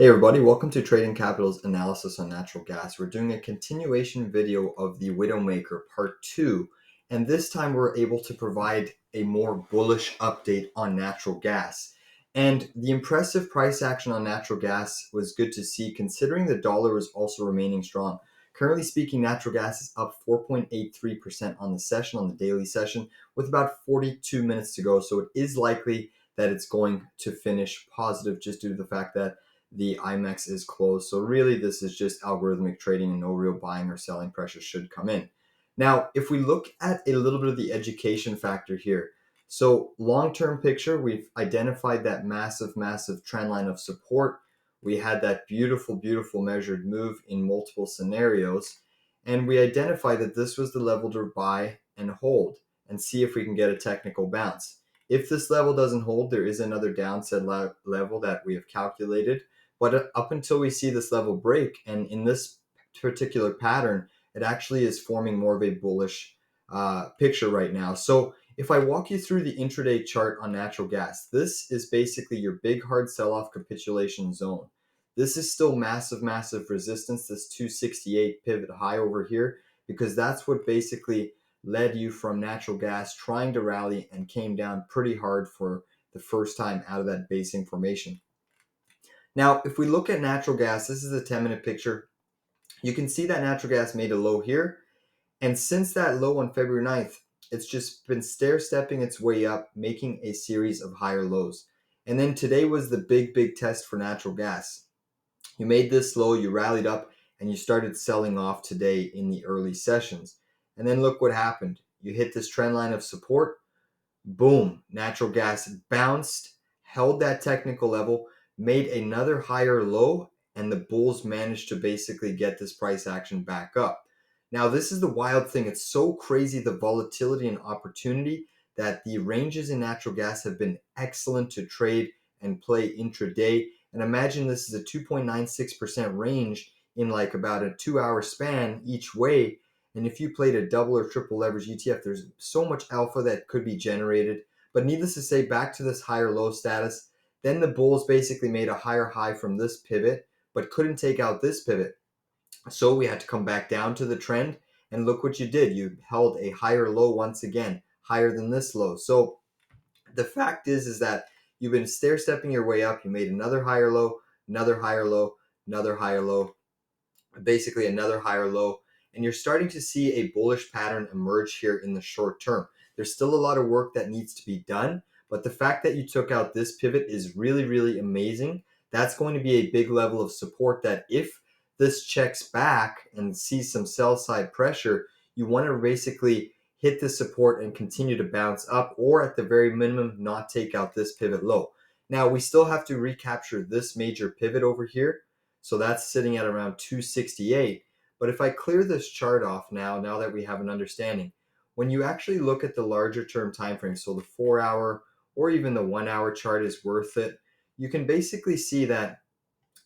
Hey everybody, welcome to Trading Capital's analysis on natural gas. We're doing a continuation video of the Widowmaker part 2, and this time we're able to provide a more bullish update on natural gas. And the impressive price action on natural gas was good to see considering the dollar was also remaining strong. Currently speaking, natural gas is up 4.83% on the session, on the daily session, with about 42 minutes to go. So it is likely that it's going to finish positive just due to the fact that the IMEX is closed. So really this is just algorithmic trading and no real buying or selling pressure should come in. Now, if we look at a little bit of the education factor here, so long-term picture, we've identified that massive trend line of support. We had that beautiful measured move in multiple scenarios, and we identified that this was the level to buy and hold and see if we can get a technical bounce. If this level doesn't hold, there is another downside level that we have calculated. But up until we see this level break, and in this particular pattern, it actually is forming more of a bullish picture right now. So if I walk you through the intraday chart on natural gas, this is basically your big hard sell-off capitulation zone. This is still massive resistance, this 268 pivot high over here, because that's what basically led you from natural gas trying to rally and came down pretty hard for the first time out of that basing formation. Now, if we look at natural gas, this is a 10-minute picture. You can see that natural gas made a low here. And since that low on February 9th, it's just been stair-stepping its way up, making a series of higher lows. And then today was the big test for natural gas. You made this low, you rallied up, and you started selling off today in the early sessions. And then look what happened. You hit this trend line of support. Boom, natural gas bounced, held that technical level, made another higher low, and the bulls managed to basically get this price action back up. Now, this is the wild thing. It's so crazy, the volatility and opportunity, that the ranges in natural gas have been excellent to trade and play intraday. And imagine this is a 2.96% range in like about a 2-hour span each way. And if you played a double or triple leverage ETF, there's so much alpha that could be generated. But needless to say, back to this higher low status, then the bulls basically made a higher high from this pivot, but couldn't take out this pivot. So we had to come back down to the trend, and look what you did. You held a higher low once again, higher than this low. So the fact is that you've been stair-stepping your way up. You made another higher low, another higher low, another higher low, basically another higher low, and you're starting to see a bullish pattern emerge here in the short term. There's still a lot of work that needs to be done, but the fact that you took out this pivot is really amazing. That's going to be a big level of support that if this checks back and sees some sell side pressure, you want to basically hit the support and continue to bounce up, or at the very minimum, not take out this pivot low. Now, we still have to recapture this major pivot over here. So that's sitting at around 268. But if I clear this chart off now that we have an understanding, when you actually look at the larger term time frame, so the 4-hour or even the 1-hour chart is worth it, you can basically see that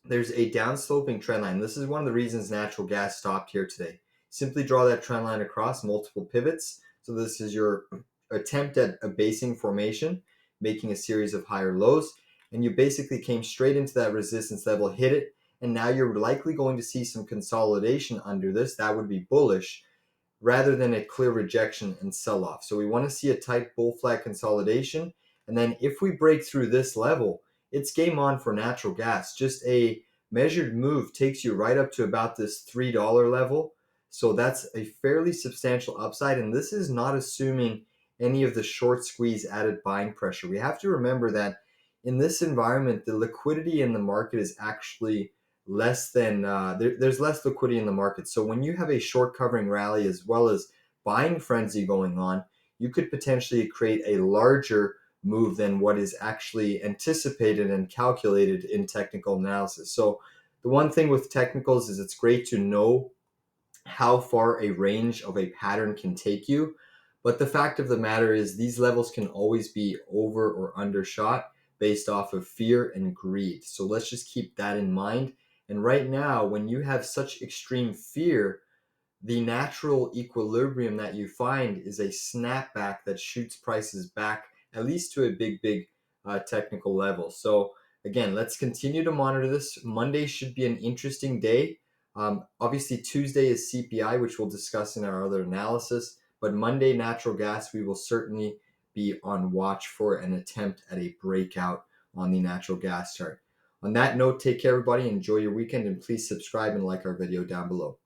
there's a downsloping trend line. This is one of the reasons natural gas stopped here today. Simply draw that trend line across multiple pivots. So this is your attempt at a basing formation, making a series of higher lows, and you basically came straight into that resistance level, hit it, and now you're likely going to see some consolidation under this. That would be bullish rather than a clear rejection and sell-off. So we want to see a tight bull flag consolidation, and then if we break through this level, it's game on for natural gas. Just a measured move takes you right up to about this $3 level. So that's a fairly substantial upside, and this is not assuming any of the short squeeze added buying pressure. We have to remember that in this environment, the liquidity in the market is actually less than there's less liquidity in the market. So when you have a short covering rally as well as buying frenzy going on, you could potentially create a larger move than what is actually anticipated and calculated in technical analysis. So the one thing with technicals is it's great to know how far a range of a pattern can take you, but the fact of the matter is these levels can always be over or undershot based off of fear and greed. So let's just keep that in mind. And right now, when you have such extreme fear, the natural equilibrium that you find is a snapback that shoots prices back at least to a big technical level. So again, let's continue to monitor this. Monday should be an interesting day. Obviously, Tuesday is CPI, which we'll discuss in our other analysis. But Monday, natural gas, we will certainly be on watch for an attempt at a breakout on the natural gas chart. On that note, take care, everybody. Enjoy your weekend, and please subscribe and like our video down below.